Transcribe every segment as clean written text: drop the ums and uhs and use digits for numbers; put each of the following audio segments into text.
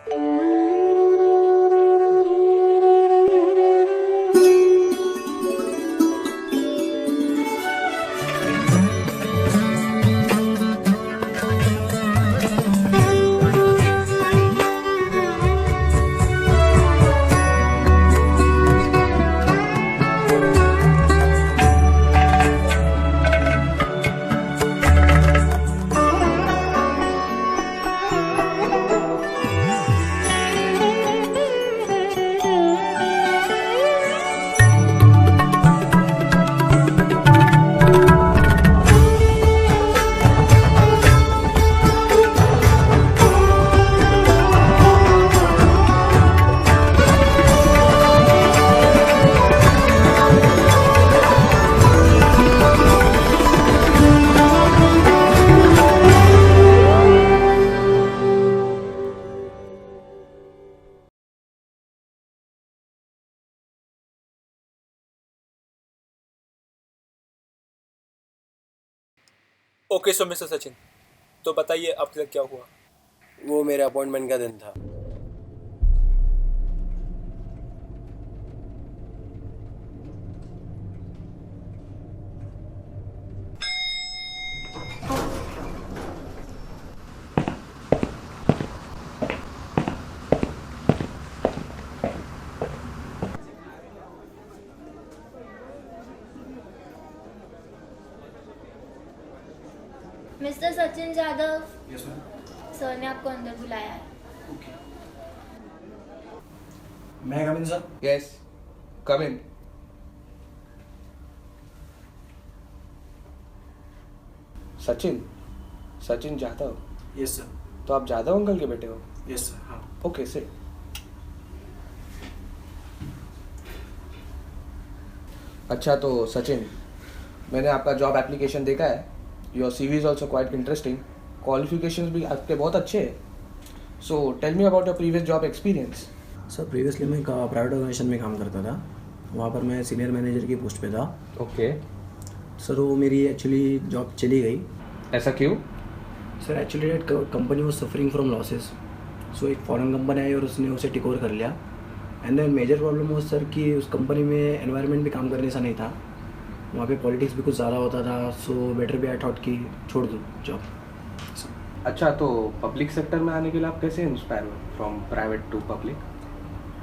Okay so mister Sachin, तो बताइए अब तक क्या हुआ। वो मेरे अपॉइंटमेंट का दिन था। Mister Sachin Jadhav, yes ma'am. Sir ने आपको अंदर बुलाया है। ओके। मैं come in sir? Yes, come in. Sachin, Sachin Jadhav. Yes sir. तो आप जाधव अंकल के बेटे हो? यस सर, हाँ। ओके से। अच्छा तो सचिन, मैंने आपका जॉब एप्लीकेशन देखा है। Your CV is also quite interesting. Qualifications भी आपके बहुत अच्छे हैं। So tell me about your previous job experience. Sir previously मैं प्राइवेट ऑर्गेनाइजेशन में काम करता था। वहाँ पर मैं सीनियर मैनेजर की पोस्ट पे था। ओके। सर वो मेरी एक्चुअली जॉब चली गई। ऐसा क्यों? Sir actually that company was suffering from losses. So एक फॉरेन कंपनी आई और उसने उसे टेक ओवर कर लिया। एंड देन मेजर प्रॉब्लम वो सर कि उस कंपनी में एनवायरनमेंट भी काम करने सा नहीं था। वहाँ पे पॉलिटिक्स भी कुछ ज़्यादा होता था। सो बेटर भी आई थॉट कि छोड़ दूँ जॉब। अच्छा तो पब्लिक सेक्टर में आने के लिए आप कैसे इंस्पायर हुए from private to public?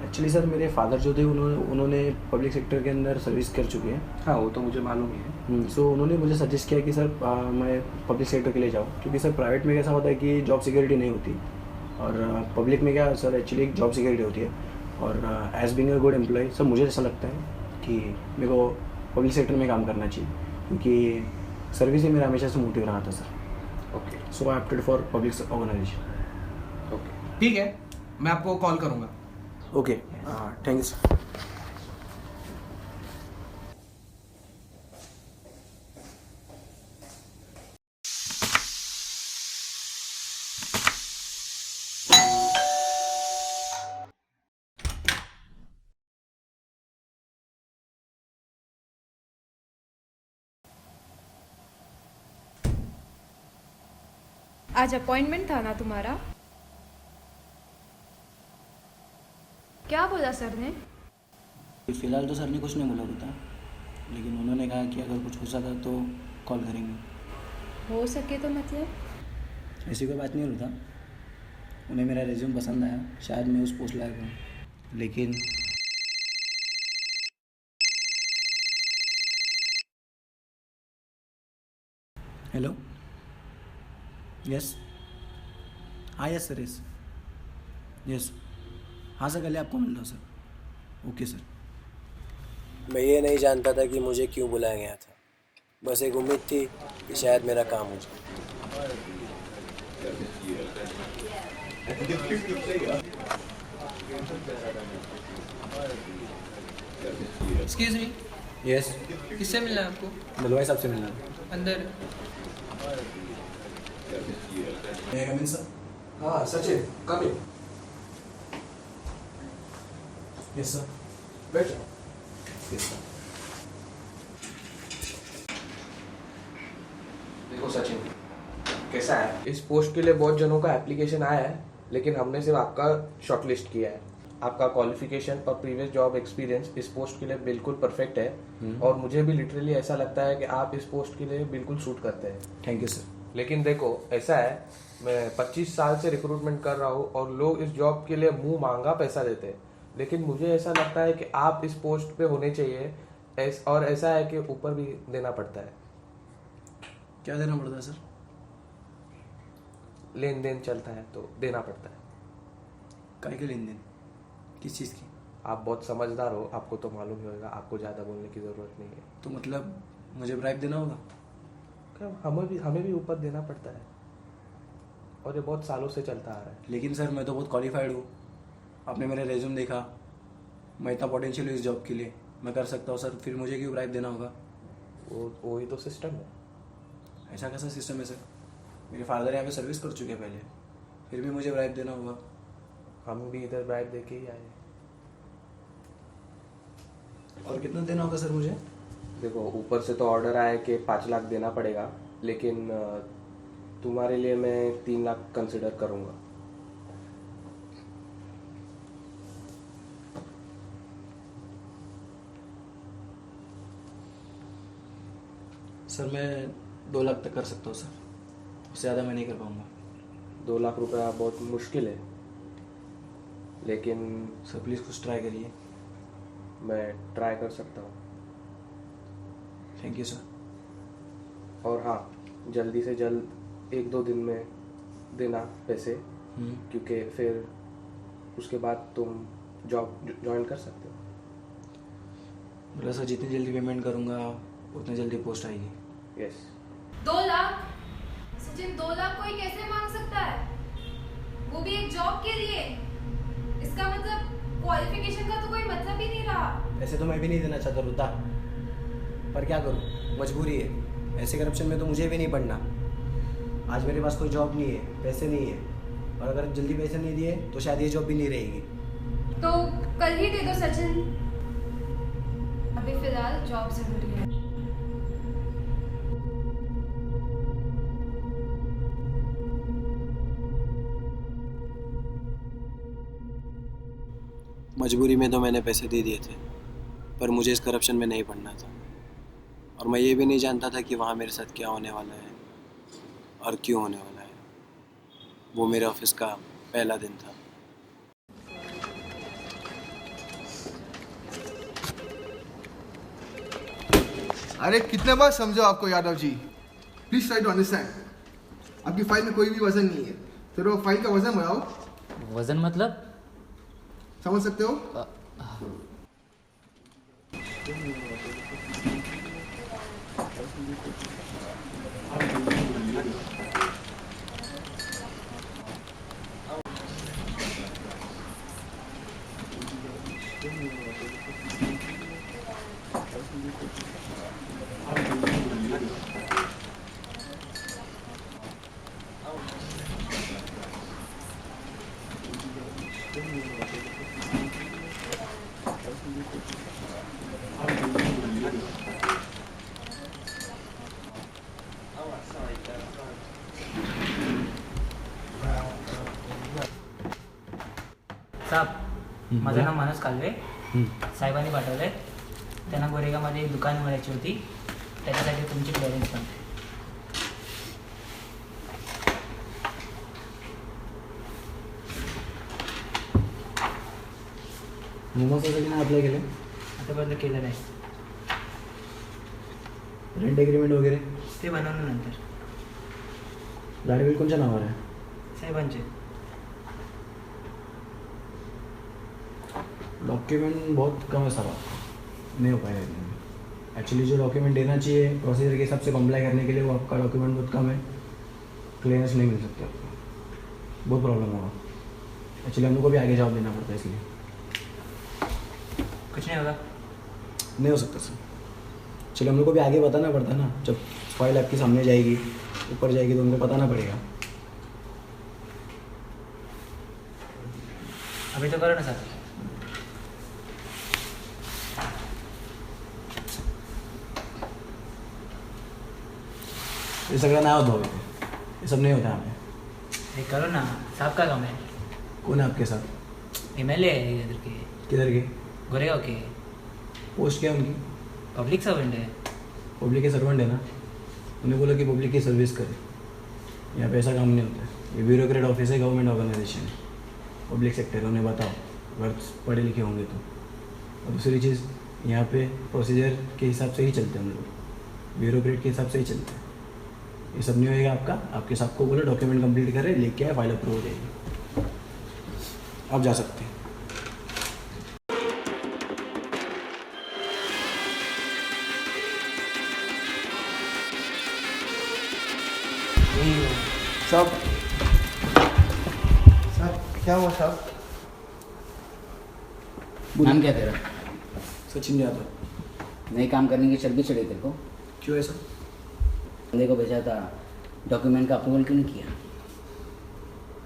Actually sir मेरे फादर जो थे उन्होंने पब्लिक सेक्टर के अंदर सर्विस कर चुके हैं। हाँ वो तो मुझे मालूम ही है। सो उन्होंने मुझे सजेस्ट किया कि सर मैं पब्लिक सेक्टर के लिए जाऊँ, क्योंकि सर प्राइवेट में कैसा होता है कि जॉब सिक्योरिटी नहीं होती और पब्लिक में क्या सर एक्चुअली एक जॉब सिक्योरिटी होती है। और as being a good employ sir मुझे ऐसा लगता है कि मेरे को पब्लिक सेक्टर में काम करना चाहिए, क्योंकि सर्विस ही मेरा हमेशा से मोटिव रहा था sir. Okay. So I opted for public organisation. Okay ठीक है, मैं आपको कॉल करूँगा। Okay, thank you sir. आज अपॉइंटमेंट था ना तुम्हारा? क्या बोला सर ने? फिलहाल तो सर ने कुछ नहीं बोला होता, लेकिन उन्होंने कहा कि अगर कुछ हो सका तो कॉल करेंगे। हो सके तो मतलब? ऐसी कोई बात नहीं होता। उन्हें मेरा रिज्यूम पसंद आया, शायद मैं उस पोस्ट लायक हूँ, लेकिन हेलो, यस, हाँ यस सर, यस, हाँ सर, कल आपको मिल रहा सर। Okay sir. मैं ये नहीं जानता था कि मुझे क्यों बुलाया गया था। बस एक उम्मीद थी कि शायद मेरा काम हो जाए। एक्सक्यूज मी, यस, किससे मिलना है आपको? दलवाई साहब से मिलना है। अंदर। मैं कम इन सर? हाँ Sachin, come in. Yes sir. बैठ जाओ। देखो सचिन, कैसा है, इस पोस्ट के लिए बहुत जनों का एप्लीकेशन आया है, लेकिन हमने सिर्फ आपका शॉर्टलिस्ट किया है। आपका क्वालिफिकेशन और प्रीवियस जॉब एक्सपीरियंस इस पोस्ट के लिए बिल्कुल परफेक्ट है और मुझे भी लिटरली ऐसा लगता है कि आप इस पोस्ट के लिए बिल्कुल सूट करते हैं। Thank you sir. लेकिन देखो ऐसा है, मैं 25 साल से रिक्रूटमेंट कर रहा हूँ और लोग इस जॉब के लिए मुंह मांगा पैसा देते हैं, लेकिन मुझे ऐसा लगता है कि आप इस पोस्ट पे होने चाहिए और ऐसा है कि ऊपर भी देना पड़ता है। क्या देना पड़ता है सर? लेन देन चलता है तो देना पड़ता है। काय के लेन देन? किस चीज़ की? आप बहुत समझदार हो, आपको तो मालूम ही होगा, आपको ज़्यादा बोलने की ज़रूरत नहीं है। तो मतलब मुझे ब्राइब देना होगा? क्या हमें भी ऊपर देना पड़ता है और ये बहुत सालों से चलता आ रहा है। लेकिन सर मैं तो बहुत क्वालिफाइड हूँ, आपने मेरा रेज्यूम देखा, मैं इतना पोटेंशियल हूँ इस जॉब के लिए, मैं कर सकता हूँ सर, फिर मुझे क्यों ब्राइब देना होगा? वही तो सिस्टम है। ऐसा कैसा सिस्टम है सर? मेरे फादर यहाँ पे सर्विस कर चुके हैं पहले, फिर भी मुझे ब्राइब देना होगा? हम भी इधर ब्राइब दे के ही आए। और कितना देना होगा सर मुझे? देखो ऊपर से तो ऑर्डर आया कि 5 लाख देना पड़ेगा, लेकिन तुम्हारे लिए मैं 3 लाख कंसिडर करूँगा। सर मैं 2 लाख तक कर सकता हूँ सर, उससे ज़्यादा मैं नहीं कर पाऊँगा। 2 लाख रुपया बहुत मुश्किल है, लेकिन सर प्लीज़ कुछ ट्राई करिए। मैं ट्राई कर सकता हूँ। Thank you sir. और हाँ, जल्दी से जल्द 1-2 दिन में देना पैसे, क्योंकि फिर उसके बाद तुम जॉब ज्वाइन कर सकते हो। बोला सर जितनी जल्दी पेमेंट करूँगा उतनी जल्दी पोस्ट आएगी। यस। 2 लाख? सचिन 2 लाख कोई कैसे मांग सकता है, वो भी एक जॉब के लिए? इसका मतलब क्वालिफिकेशन का तो कोई मतलब ही नहीं रहा। ऐसे तो मैं भी नहीं देना चाहता रुता, पर क्या करूँ, मजबूरी है। ऐसे करप्शन में तो मुझे भी नहीं पड़ना। आज मेरे पास कोई जॉब नहीं है, पैसे नहीं है, और अगर जल्दी पैसे नहीं दिए तो शायद ये जॉब भी नहीं रहेगी। तो कल ही दे दो सचिन, अभी फिलहाल जॉब जरूरी है। मजबूरी में तो मैंने पैसे दे दिए थे, पर मुझे इस करप्शन में नहीं पड़ना था, और मैं ये भी नहीं जानता था कि वहाँ मेरे साथ क्या होने वाला है और क्यों होने वाला है। वो मेरे ऑफिस का पहला दिन था। अरे कितने बार समझो आपको Yadav ji, please try to understand. आपकी फाइल में कोई भी वजन नहीं है, फिर वो फाइल का वजन बढ़ाओ। वजन मतलब? समझ सकते हो? साहेब, माझं नाव मानस कालवे. साहेबांनी पाठवलं आहे. त्यांना गोरेगावमध्ये दुकान मिळायची होती, त्याच्यासाठी तुमची क्लिअरन्स पण. मोमोसाठी नाही अप्लाय केलं? आतापर्यंत केलं नाही. रेंट एग्रीमेंट वगैरे ते बनवल्यानंतर. गाडी बिल कोणच्या नावावर आहे? साहेबांचे. डॉक्यूमेंट बहुत कम है सारा, नहीं हो पाएगा इतने में. एक्चुअली जो डॉक्यूमेंट देना चाहिए प्रोसीजर के हिसाब से कंप्लाई करने के लिए, वो आपका डॉक्यूमेंट बहुत कम है, क्लियरेंस नहीं मिल सकता आपको, बहुत प्रॉब्लम होगा. एक्चुअली हम लोग को भी आगे जॉब देना पड़ता है, इसलिए कुछ नहीं होगा. नहीं हो सकता सर. चलिए हम लोग को भी आगे बताना पड़ता ना, जब फाइल आपके सामने जाएगी, ऊपर जाएगी, तो उनको बताना पड़ेगा. अभी तो करो ना साहब. ये सगळं नाही होत भाऊ, ये सब नहीं होता हमें. हे करो ना, साहब का काम है. कौन है आपके साथ? एमएलए है इधर के, किधर के? गोरेगांव के। पोस्ट क्या है उनकी? पब्लिक सर्वेंट है। पब्लिक के सर्वेंट है ना, उन्हें बोला कि पब्लिक की सर्विस करे। यहाँ पे ऐसा काम नहीं होता है। ये ब्यूरोक्रेट ऑफिस है, गवर्नमेंट ऑर्गेनाइजेशन है, पब्लिक सेक्टर। उन्हें बताओ अगर पढ़े लिखे होंगे तो। और दूसरी चीज़, यहाँ पे प्रोसीजर के हिसाब से ही चलते हैं हम लोग, ब्यूरोक्रेट के हिसाब से ही चलते हैं। ये सब नहीं होएगा आपका। आपके साथ को बोलो डॉक्यूमेंट कंप्लीट करें, लेके आए, फाइल अप्रूव हो जाएगी, आप जा सकते हैं। साहब क्या हुआ साहब? नाम क्या तेरा? सचिन यादव। नए काम करने की चर्बी चढ़ी तेरे को? क्यों ऐसा? बंदे को भेजा था, डॉक्यूमेंट का अप्रूवल क्यों नहीं किया?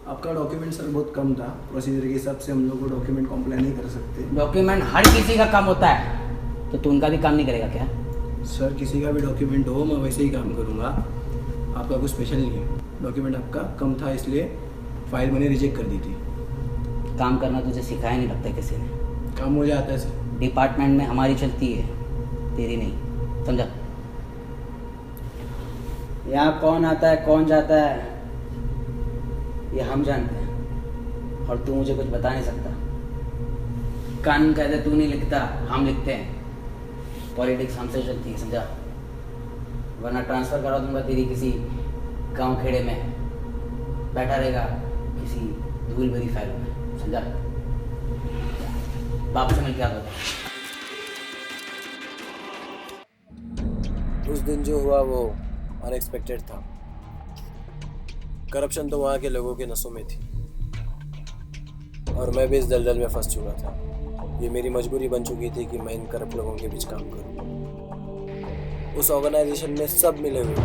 आपका डॉक्यूमेंट सर बहुत कम था। प्रोसीजर के हिसाब से हम लोग को डॉक्यूमेंट कॉम्प्लाई नहीं कर सकते। डॉक्यूमेंट हर किसी का काम होता है, तो तू उनका भी काम नहीं करेगा क्या? सर किसी का भी डॉक्यूमेंट हो, मैं वैसे ही काम करूँगा। आपका कुछ स्पेशल नहीं है। डॉक्यूमेंट आपका कम था, इसलिए फाइल मैंने रिजेक्ट कर दी थी। काम करना तुझे सिखाया नहीं लगता किसी ने? काम मुझे आता है सर। डिपार्टमेंट में हमारी चलती है, तेरी नहीं, समझा? यहाँ कौन आता है कौन जाता है ये हम जानते हैं, और तू मुझे कुछ बता नहीं सकता। कानून कहते तू नहीं लिखता, हम लिखते हैं। पॉलिटिक्स हमसे चलती है, समझा? वरना ट्रांसफ़र करा दूंगा तेरी किसी गांव खेड़े में, बैठा रहेगा किसी धूल भरी फाइल में, समझा? बाप से मिल के आता था। उस दिन जो हुआ वो अनएक्सपेक्टेड था। करप्शन तो वहाँ के लोगों के नसों में थी, और मैं भी इस दलदल में फंस चुका था। ये मेरी मजबूरी बन चुकी थी कि मैं इन करप्ट लोगों के बीच काम करूं। उस ऑर्गेनाइजेशन में सब मिले हुए थे।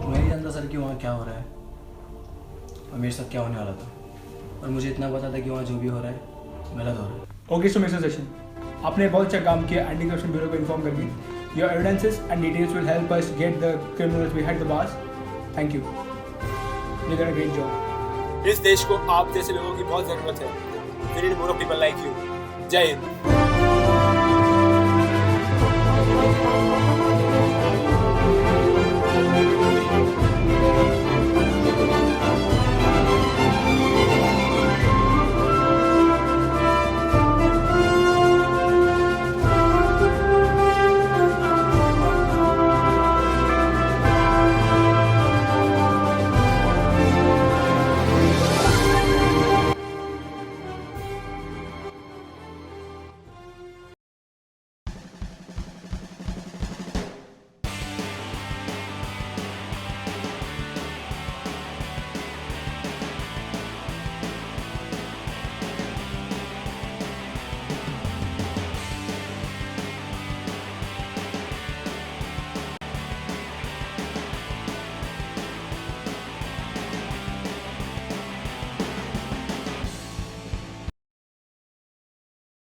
मैं नहीं जानता सर कि वहाँ क्या हो रहा है और मेरे साथ क्या होने वाला था, और मुझे इतना पता था कि वहाँ जो भी हो रहा है गलत हो रहा है। ओके सो मिस्टर सचिन, आपने बहुत अच्छा काम किया एंटी करप्शन ब्यूरो को इन्फॉर्म करके। Your evidences and details will help us get the criminals behind the bars. Thank you, you done a great job. इस देश को आप जैसे लोगों की बहुत ज़रूरत है। We need more people like you. जय हिंद।